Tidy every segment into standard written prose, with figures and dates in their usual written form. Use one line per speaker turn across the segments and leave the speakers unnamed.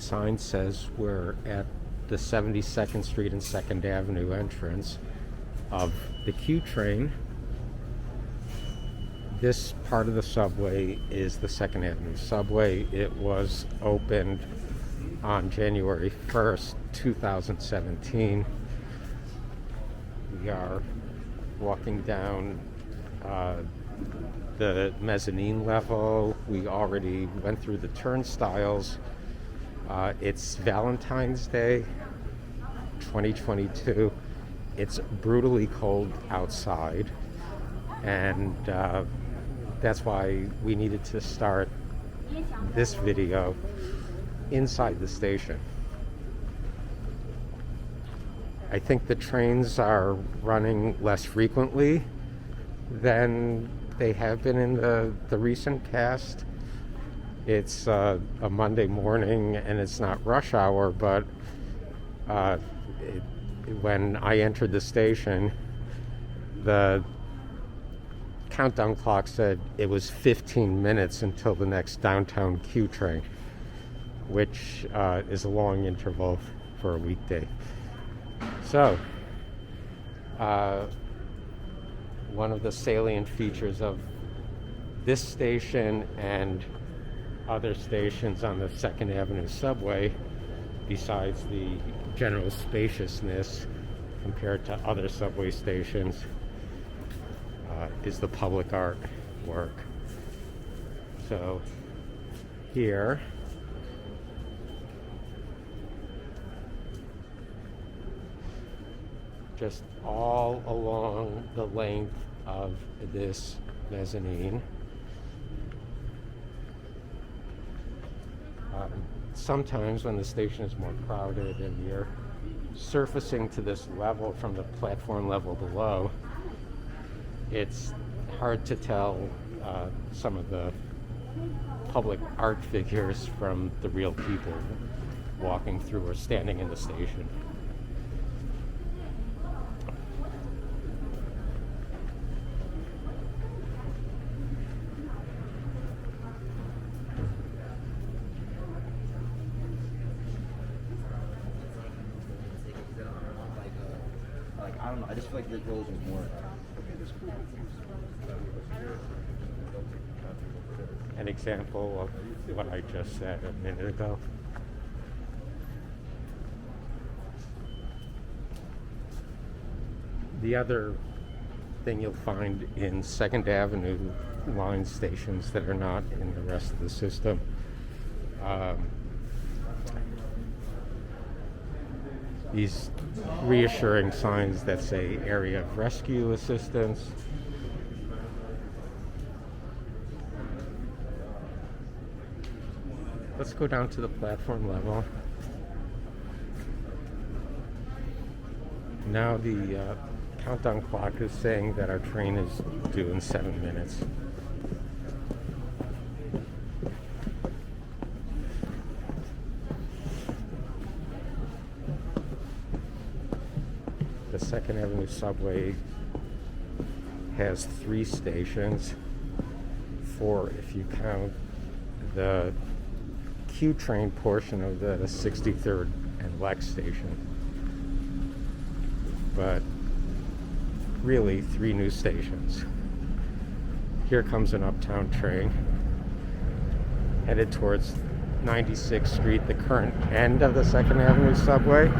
The sign says we're at the 72nd Street and 2nd Avenue entrance of the Q train. This part of the subway is the 2nd Avenue subway. It was opened on January 1st, 2017. We are walking down the mezzanine level. We already went through the turnstiles. It's Valentine's Day 2022. It's brutally cold outside, and that's why we needed to start this video inside the station. I think the trains are running less frequently than they have been in the recent past. It's a Monday morning and it's not rush hour, but when I entered the station, the countdown clock said it was 15 minutes until the next downtown Q train, which is a long interval for a weekday. So, one of the salient features of this station and other stations on the 2nd Avenue subway, besides the general spaciousness compared to other subway stations, is the public art work. So here, just all along the length of this mezzanine, sometimes when the station is more crowded and you're surfacing to this level from the platform level below, it's hard to tell some of the public art figures from the real people walking through or standing in the station.
I don't know. I just feel like the girls are more.
An example of what I just said a minute ago. The other thing you'll find in 2nd Avenue line stations that are not in the rest of the system, these reassuring signs that say area of rescue assistance. Let's go down to the platform level. Now the countdown clock is saying that our train is due in 7 minutes. The 2nd Avenue subway has 3 stations, 4 if you count the Q train portion of the 63rd and Lex station. But really 3 new stations. Here comes an uptown train headed towards 96th Street, the current end of the 2nd Avenue subway.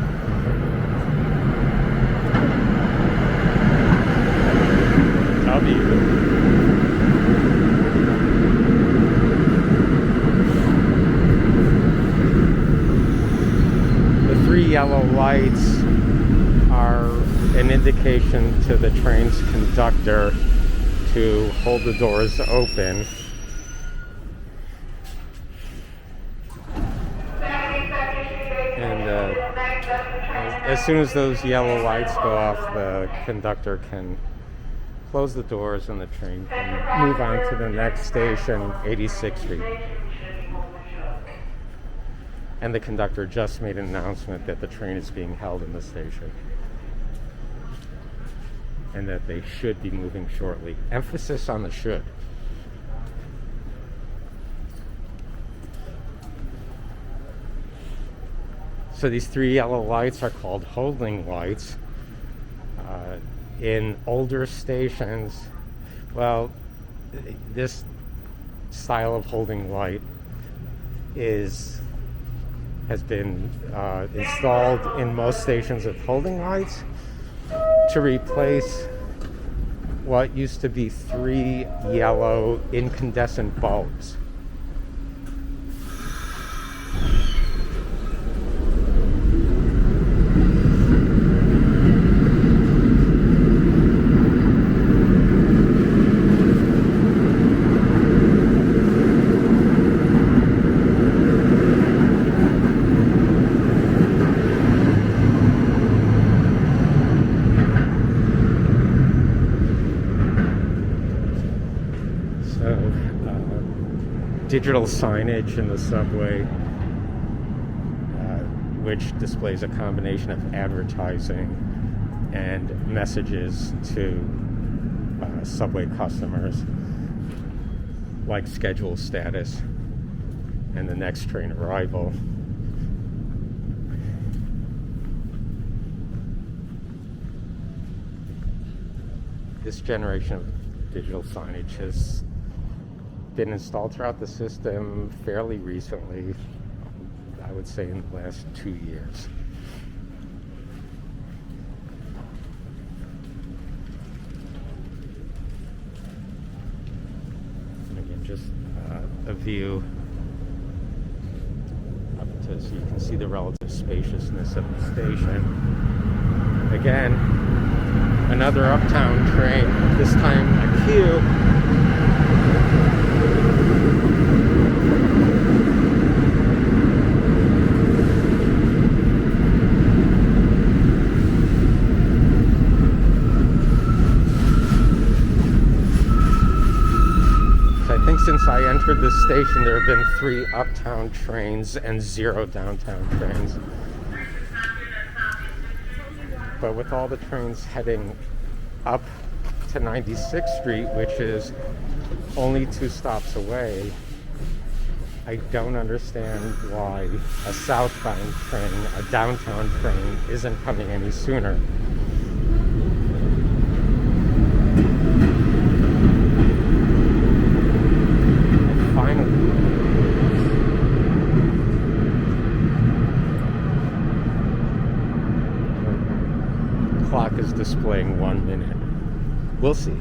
The 3 yellow lights are an indication to the train's conductor to hold the doors open. And as soon as those yellow lights go off, the conductor can close the doors and the train can move on to the next station, 86th Street. And the conductor just made an announcement that the train is being held in the station and that they should be moving shortly. Emphasis on the should. So these three yellow lights are called holding lights. In older stations, well, this style of holding light has been installed in most stations with holding lights to replace what used to be three yellow incandescent bulbs. Digital signage in the subway, which displays a combination of advertising and messages to subway customers, like schedule status and the next train arrival. This generation of digital signage has been installed throughout the system fairly recently, I would say in the last 2 years. And again, just a view up to, so you can see the relative spaciousness of the station. Again, another uptown train, this time a Q. Since I entered this station, there have been 3 uptown trains and 0 downtown trains. But with all the trains heading up to 96th Street, which is only 2 stops away, I don't understand why a southbound train, a downtown train, isn't coming any sooner. Clock is displaying 1 minute. We'll see.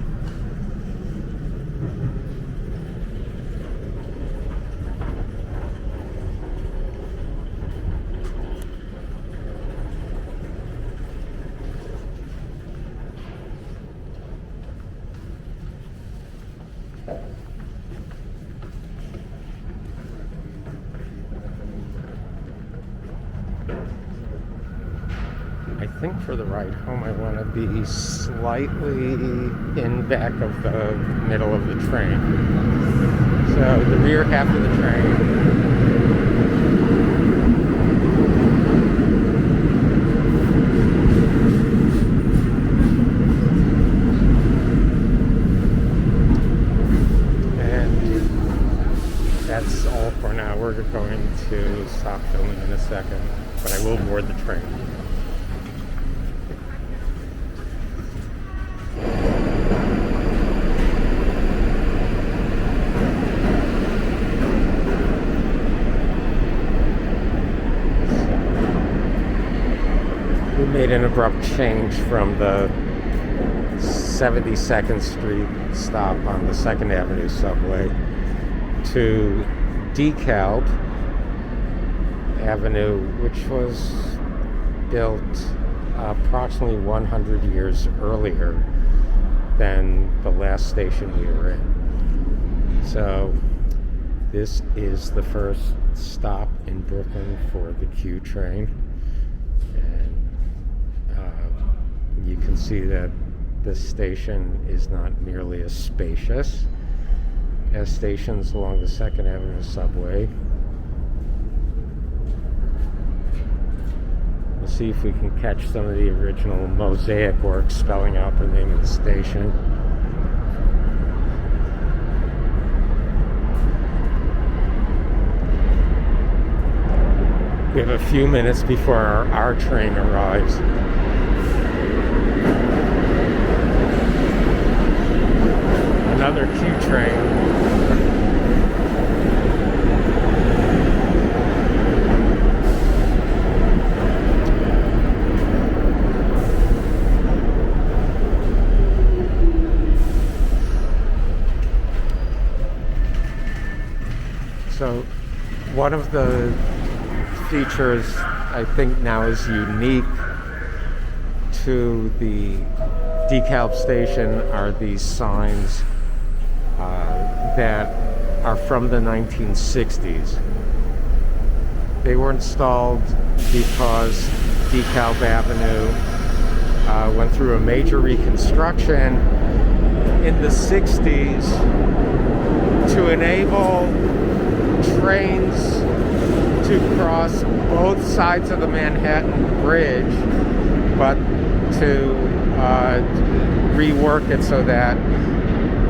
I think for the ride home, I want to be slightly in back of the middle of the train. So the rear half of the train. And that's all for now. We're going to stop filming in a second, but I will board the train. Made an abrupt change from the 72nd Street stop on the 2nd Avenue subway to DeKalb Avenue, which was built approximately 100 years earlier than the last station we were in. So this is the first stop in Brooklyn for the Q train. You can see that this station is not nearly as spacious as stations along the 2nd Avenue subway. We'll see if we can catch some of the original mosaic work spelling out the name of the station. We have a few minutes before our train arrives. Another Q train. So one of the features I think now is unique to the DeKalb station are these signs that are from the 1960s. They were installed because DeKalb Avenue went through a major reconstruction in the 60s to enable trains to cross both sides of the Manhattan Bridge, but to rework it so that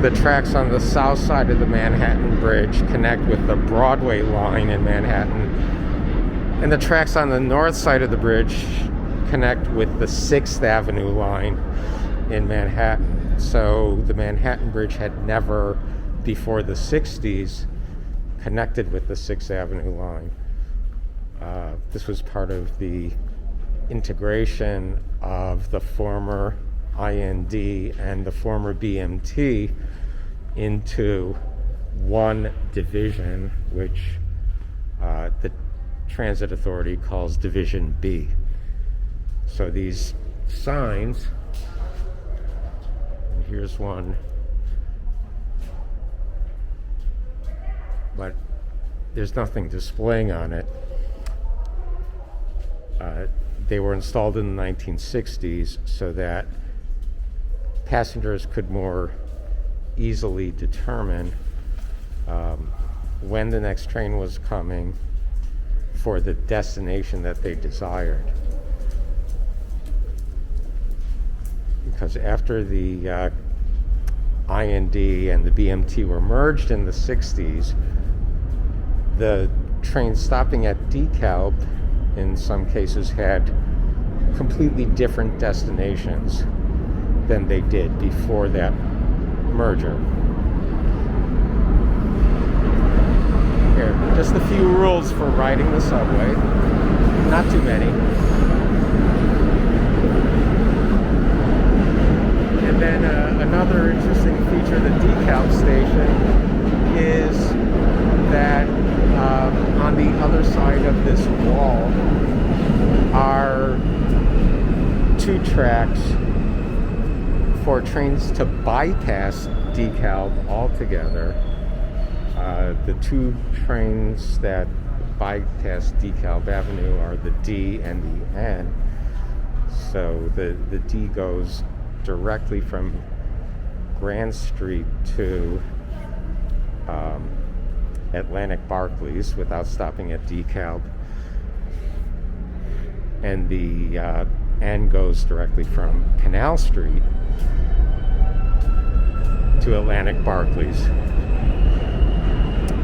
the tracks on the south side of the Manhattan Bridge connect with the Broadway line in Manhattan, and the tracks on the north side of the bridge connect with the Sixth Avenue line in Manhattan. So the Manhattan Bridge had never, before the 60s, connected with the Sixth Avenue line. This was part of the integration of the former IND and the former BMT into one division, which the Transit Authority calls Division B. So these signs, and here's one, but there's nothing displaying on it. They were installed in the 1960s so that passengers could more easily determine when the next train was coming for the destination that they desired. Because after the IND and the BMT were merged in the 60s, the trains stopping at DeKalb in some cases had completely different destinations than they did before that merger. Here, just a few rules for riding the subway. Not too many. And then another interesting feature of the DeKalb station is that on the other side of this wall are two tracks for trains to bypass DeKalb altogether. The two trains that bypass DeKalb Avenue are the D and the N. So the D goes directly from Grand Street to Atlantic Barclays without stopping at DeKalb, and the N goes directly from Canal Street to Atlantic Barclays.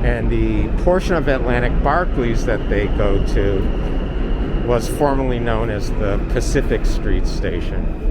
And the portion of Atlantic Barclays that they go to was formerly known as the Pacific Street Station.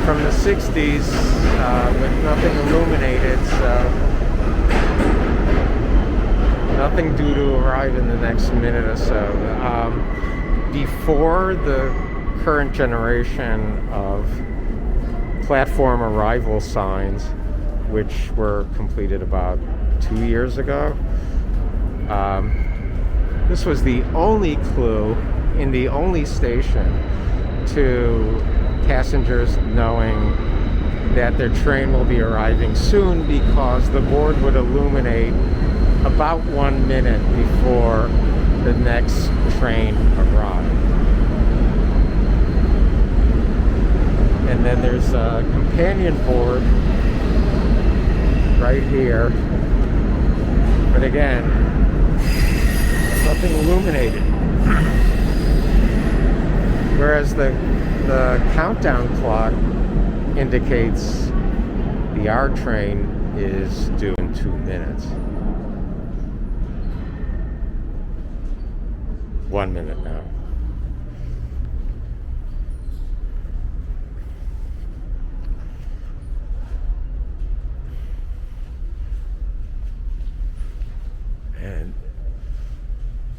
From the 60s with nothing illuminated, so nothing due to arrive in the next minute or so. Before the current generation of platform arrival signs, which were completed about 2 years ago, This was the only clue in the only station to passengers knowing that their train will be arriving soon, because the board would illuminate about 1 minute before the next train arrived. And then there's a companion board right here. But again, nothing illuminated. Whereas the countdown clock indicates the R train is due in 2 minutes. 1 minute now. And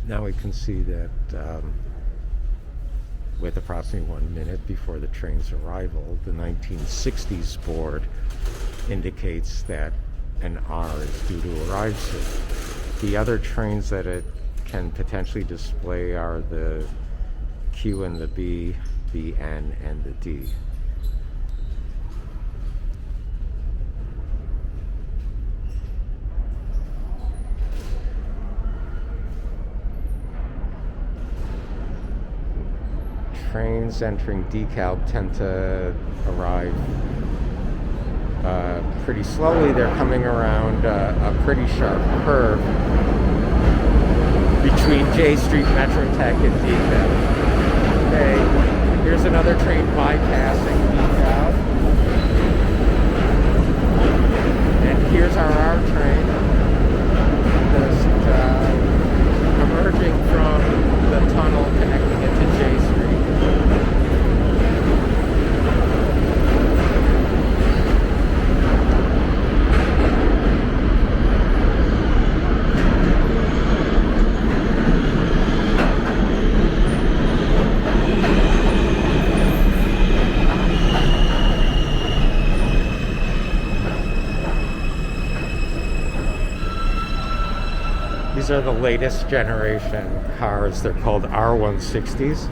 now we can see that with approximately 1 minute before the train's arrival, the 1960s board indicates that an R is due to arrive soon. The other trains that it can potentially display are the Q and the B, the N, and the D. Trains entering DeKalb tend to arrive pretty slowly. They're coming around a pretty sharp curve between J Street, Metrotech, and DeKalb. Okay, here's another train bypassing DeKalb. And here's our R train, just emerging from the tunnel connecting it to J Street. These are the latest generation cars. They're called R160s.